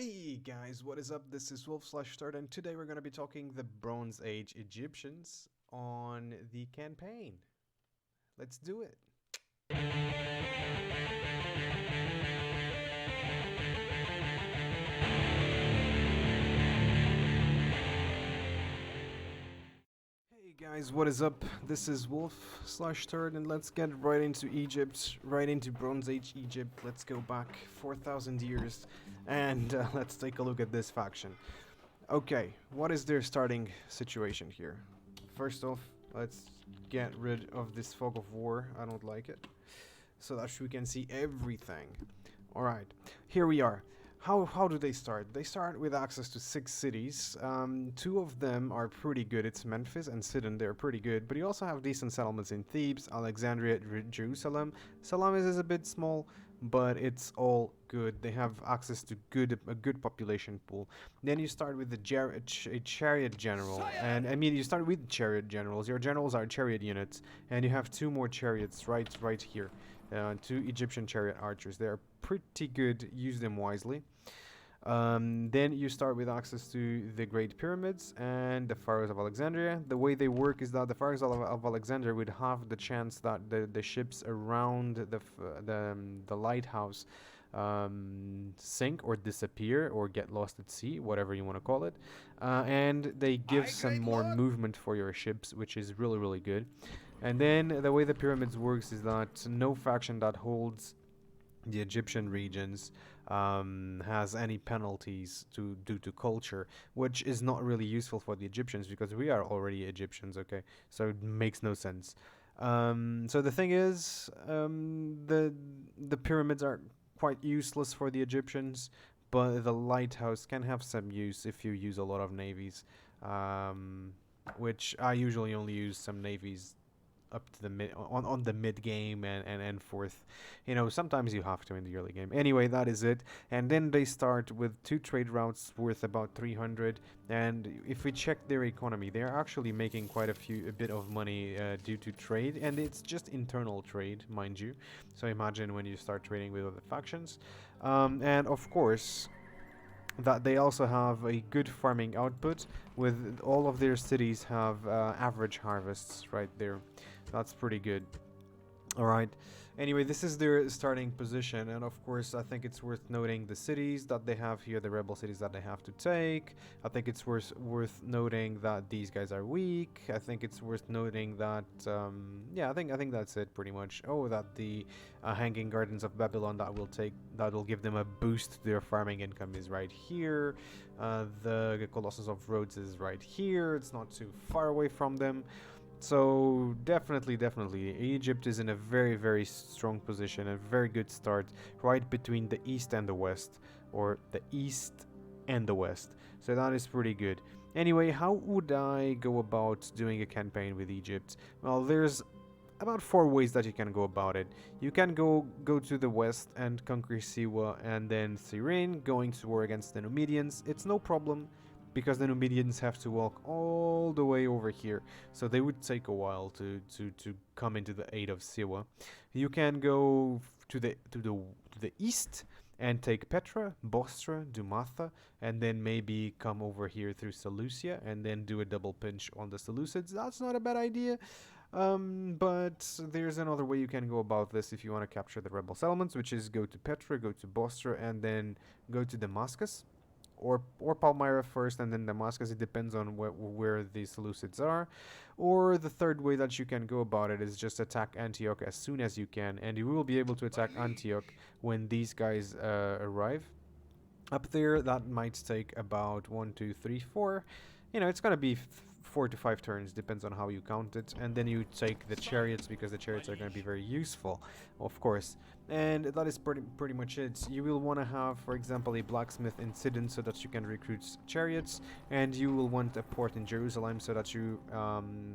Hey guys, what is up? This is Wolf/Turd, and today we're going to be talking the Bronze Age Egyptians on the campaign. Let's do it. Hey guys, what is up? This is Wolf/Turd, and let's get right into Egypt, right into Bronze Age Egypt. Let's go back 4,000 years, and let's take a look at this faction. Okay, what is their starting situation here? First off, let's get rid of this fog of war. I don't like it. So that we can see everything. Alright, here we are. How do they start? They start with access to 6 cities. Two of them are pretty good. It's Memphis and Sidon. They're pretty good. But you also have decent settlements in Thebes, Alexandria, Jerusalem. Salamis is a bit small, but it's all good. They have access to a good population pool. Then you start with a chariot general, and I mean you start with chariot generals. Your generals are chariot units, and you have 2 more chariots right here. 2 Egyptian chariot archers. They are pretty good. Use them wisely. Then you start with access to the Great Pyramids and the Pharaohs of Alexandria. The way they work is that the Pharaohs of Alexandria would have the chance that the ships around the lighthouse sink or disappear or get lost at sea, whatever you want to call it. And they give some more movement for your ships, which is really good. And then the way the pyramids works is that no faction that holds the Egyptian regions has any penalties due to culture, which is not really useful for the Egyptians because we are already Egyptians, okay? So it makes no sense. So the thing is, the pyramids are quite useless for the Egyptians, but the lighthouse can have some use if you use a lot of navies, which I usually only use some navies up to the mid on the mid game and forth. You know, sometimes you have to in the early game. Anyway, that is it. And then they start with 2 trade routes worth about 300. And if we check their economy, they're actually making quite a bit of money due to trade, and it's just internal trade, mind you. So imagine when you start trading with other factions. And of course, that they also have a good farming output, with all of their cities have average harvests right there. That's pretty good. Alright, anyway, this is their starting position, and of course I think it's worth noting the cities that they have here, the rebel cities that they have to take. I think it's worth noting that these guys are weak. I think it's worth noting that, yeah, I think that's it pretty much. Oh, that the Hanging Gardens of Babylon that will give them a boost to their farming income is right here. The Colossus of Rhodes is right here. It's not too far away from them. So definitely, Egypt is in a very strong position, a very good start, right between the east and the west, or the east and the west. So that is pretty good. Anyway, how would I go about doing a campaign with Egypt? Well, there's about 4 ways that you can go about it. You can go to the west and conquer Siwa and then Cyrene, going to war against the Numidians. It's no problem, because the Numidians have to walk all the way over here, so they would take a while to come into the aid of Siwa. You can go to the east and take Petra, Bostra, Dumatha, and then maybe come over here through Seleucia and then do a double pinch on the Seleucids. That's not a bad idea. But there's another way you can go about this if you want to capture the rebel settlements, which is go to Petra, go to Bostra, and then go to Damascus. Or Palmyra first and then Damascus. It depends on where the Seleucids are. Or the third way that you can go about it is just attack Antioch as soon as you can, and you will be able to attack Antioch when these guys arrive. Up there, that might take about 1, 2, 3, 4. You know, it's gonna be 4 to 5 turns, depends on how you count it. And then you take the chariots, because the chariots are gonna be very useful, of course. And that is pretty much it. You will want to have, for example, a blacksmith in Sidon so that you can recruit chariots, and you will want a port in Jerusalem so that you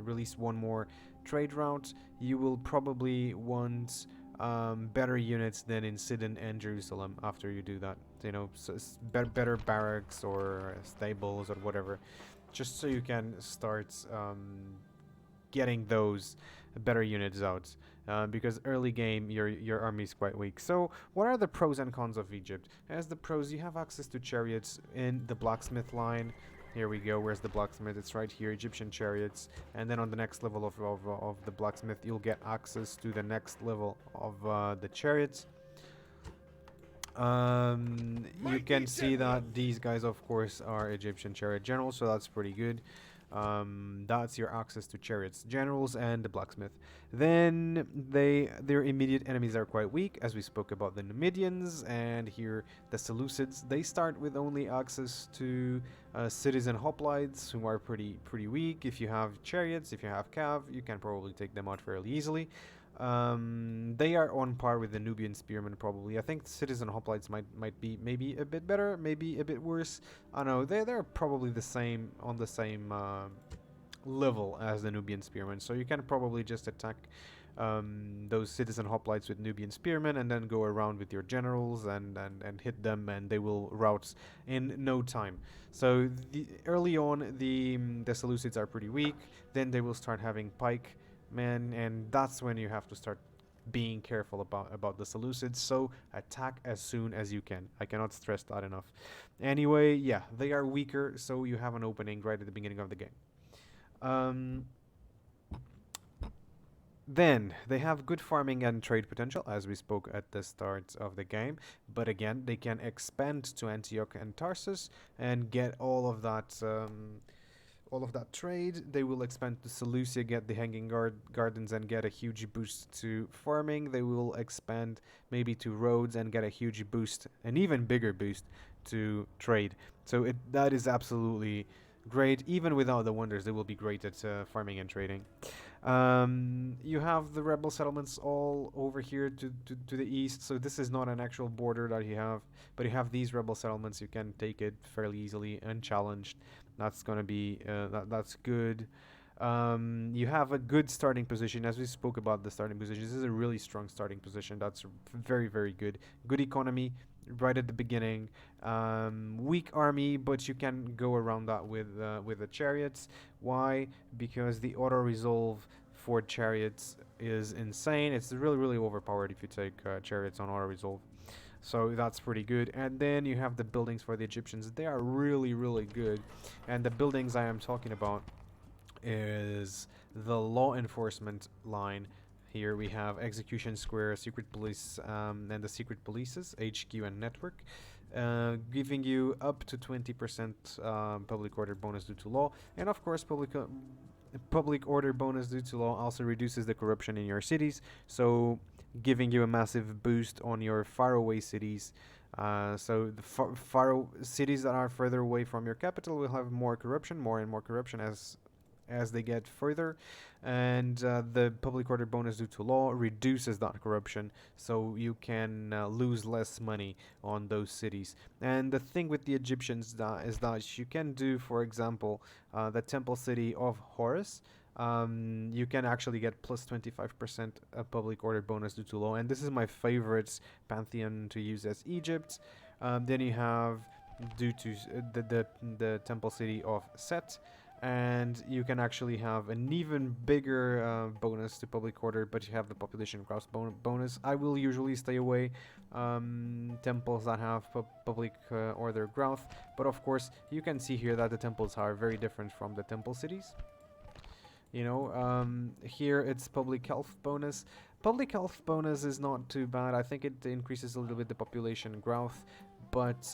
release 1 more trade route. You will probably want better units than in Sidon and Jerusalem after you do that. You know, so better barracks or stables or whatever, just so you can start getting those better units out. because early game your army is quite weak. So what are the pros and cons of Egypt? As the pros, you have access to chariots in the blacksmith line. Here we go. Where's the blacksmith? It's right here. Egyptian chariots. And then on the next level of the blacksmith, you'll get access to the next level of the chariots. You can see that these guys, of course, are Egyptian chariot generals, so that's pretty good. That's your access to chariots, generals, and the blacksmith. Then their immediate enemies are quite weak, as we spoke about the Numidians, and here the Seleucids. They start with only access to cities and hoplites, who are pretty weak. If you have chariots, if you have cav, you can probably take them out fairly easily. They are on par with the Nubian spearmen probably. I think citizen hoplites might be maybe a bit better, maybe a bit worse. I don't know. They're probably the same on the same level as the Nubian spearmen. So you can probably just attack those citizen hoplites with Nubian spearmen and then go around with your generals and hit them, and they will rout in no time. So early on the Seleucids are pretty weak. Then they will start having pike man, and that's when you have to start being careful about the Seleucids. So attack as soon as you can. I cannot stress that enough. Anyway, yeah, they are weaker, so you have an opening right at the beginning of the game. Um, then they have good farming and trade potential, as we spoke at the start of the game. But again, they can expand to Antioch and Tarsus and get all of that trade. They will expand to Seleucia, get the Hanging Gardens, and get a huge boost to farming. They will expand maybe to Rhodes and get a huge boost, an even bigger boost to trade. So that is absolutely great. Even without the wonders, they will be great at farming and trading. You have the rebel settlements all over here to the east, so this is not an actual border that you have, but you have these rebel settlements. You can take it fairly easily unchallenged. That's gonna be that's good. You have a good starting position, as we spoke about the starting position. This is a really strong starting position. That's very good. Good economy right at the beginning. Weak army, but you can go around that with the chariots. Why? Because the auto resolve for chariots is insane. It's really overpowered if you take chariots on auto resolve. So that's pretty good. And then you have the buildings for the Egyptians. They are really good. And the buildings I am talking about is the law enforcement line. Here we have Execution Square, Secret Police, and the Secret Polices, HQ and Network, giving you up to 20% public order bonus due to law. And of course, public order bonus due to law also reduces the corruption in your cities, so giving you a massive boost on your faraway cities. So the far cities that are further away from your capital will have more corruption, more and more corruption as they get further, and the public order bonus due to law reduces that corruption, so you can lose less money on those cities. And the thing with the Egyptians is that you can do, for example, the temple city of Horus. You can actually get plus 25% public order bonus due to law, and this is my favorite pantheon to use as Egypt. Then you have due to the temple city of Set, and you can actually have an even bigger bonus to public order, but you have the population growth bonus. I will usually stay away temples that have public order growth, but of course you can see here that the temples are very different from the temple cities. Here it's public health bonus. Public health bonus is not too bad. I think it increases a little bit the population growth, but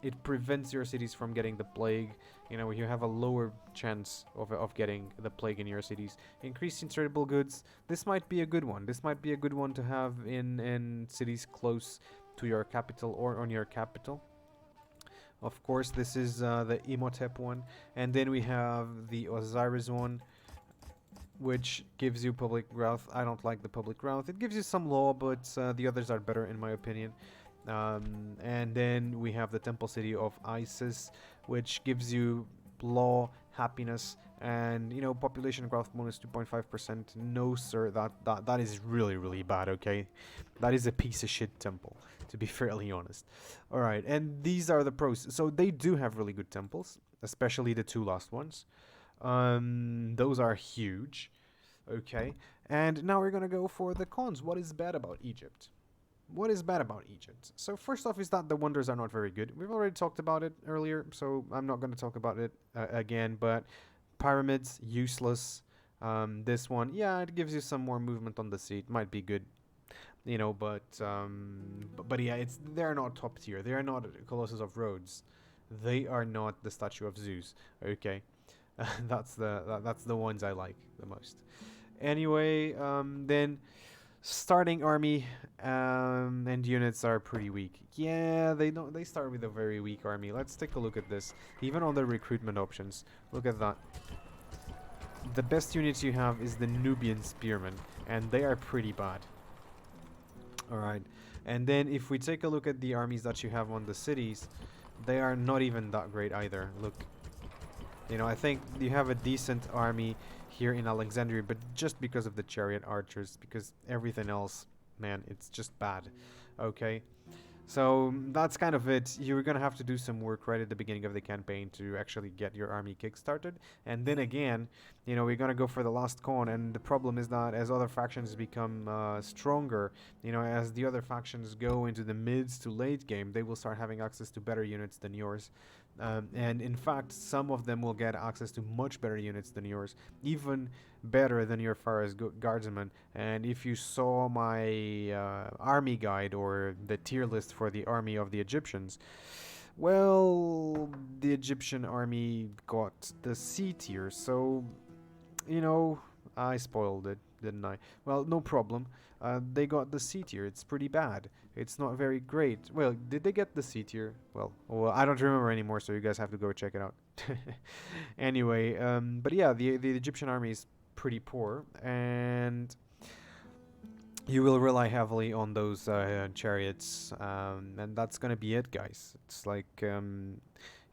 it prevents your cities from getting the plague. You have a lower chance of getting the plague in your cities. Increasing tradable goods. This might be a good one. This might be a good one to have in cities close to your capital or on your capital. Of course, this is the Imhotep one. And then we have the Osiris one, which gives you public growth. I don't like the public growth. It gives you some law, but the others are better in my opinion. And then we have the Temple City of Isis, which gives you law, happiness, and population growth bonus 2.5%. No, sir, that is really bad. Okay, that is a piece of shit temple, to be fairly honest. All right, and these are the pros. So they do have really good temples, especially the two last ones. Those are huge. Okay, and now we're gonna go for the cons. What is bad about Egypt? What is bad about Egypt? So first off is that the wonders are not very good. We've already talked about it earlier, so I'm not going to talk about it again. But pyramids, useless. This one, yeah, it gives you some more movement on the seat. Might be good, but yeah, they're not top tier. They are not Colossus of Rhodes. They are not the statue of Zeus. Okay, that's the ones I like the most. Anyway, then starting army and units are pretty weak. Yeah, they don't. They start with a very weak army. Let's take a look at this. Even on the recruitment options, look at that. The best units you have is the Nubian spearmen, and they are pretty bad. All right, and then if we take a look at the armies that you have on the cities, they are not even that great either. Look, I think you have a decent army here in Alexandria, but just because of the chariot archers, because everything else, man, it's just bad. Okay, so that's kind of it. You're gonna have to do some work right at the beginning of the campaign to actually get your army kickstarted, and then again, we're gonna go for the last con. And the problem is that as other factions become stronger, as the other factions go into the mids to late game, they will start having access to better units than yours. And in fact, some of them will get access to much better units than yours, even better than your Pharaoh's guardsmen. And if you saw my army guide or the tier list for the army of the Egyptians, well, the Egyptian army got the C tier, so you know, I spoiled it, didn't I? Well, no problem. They got the C tier. It's pretty bad. It's not very great. Well, did they get the C tier? Well, I don't remember anymore, so you guys have to go check it out. Anyway, but yeah, the Egyptian army is pretty poor, and you will rely heavily on those chariots, and that's gonna be it, guys. It's like, in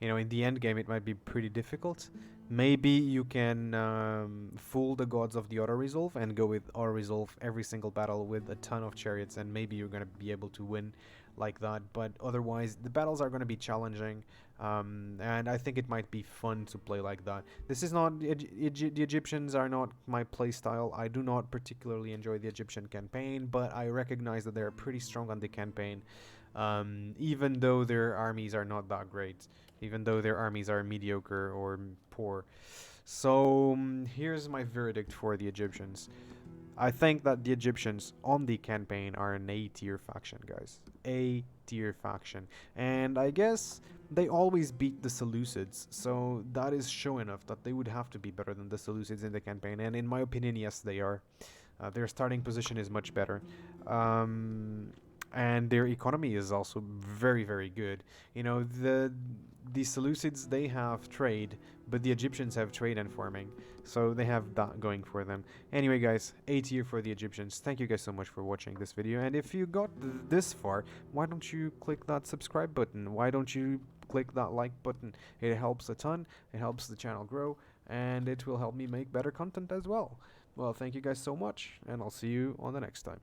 the end game, it might be pretty difficult. Maybe you can fool the gods of the auto resolve and go with auto resolve every single battle with a ton of chariots, and maybe you're gonna be able to win like that. But otherwise, the battles are gonna be challenging, and I think it might be fun to play like that. This is not the Egyptians are not my playstyle. I do not particularly enjoy the Egyptian campaign, but I recognize that they're pretty strong on the campaign, even though their armies are not that great, even though their armies are mediocre or poor. So here's my verdict for the Egyptians. I think that the Egyptians on the campaign are an A tier faction, guys. A tier faction. And I guess they always beat the Seleucids, so that is show enough that they would have to be better than the Seleucids in the campaign. And in my opinion, yes, they are. Their starting position is much better. And their economy is also very, very good. The Seleucids, they have trade, but the Egyptians have trade and farming, so they have that going for them. Anyway, guys, A tier for the Egyptians. Thank you guys so much for watching this video, and if you got this far, why don't you click that subscribe button? Why don't you click that like button? It helps a ton, it helps the channel grow, and it will help me make better content as well. Well, thank you guys so much, and I'll see you on the next time.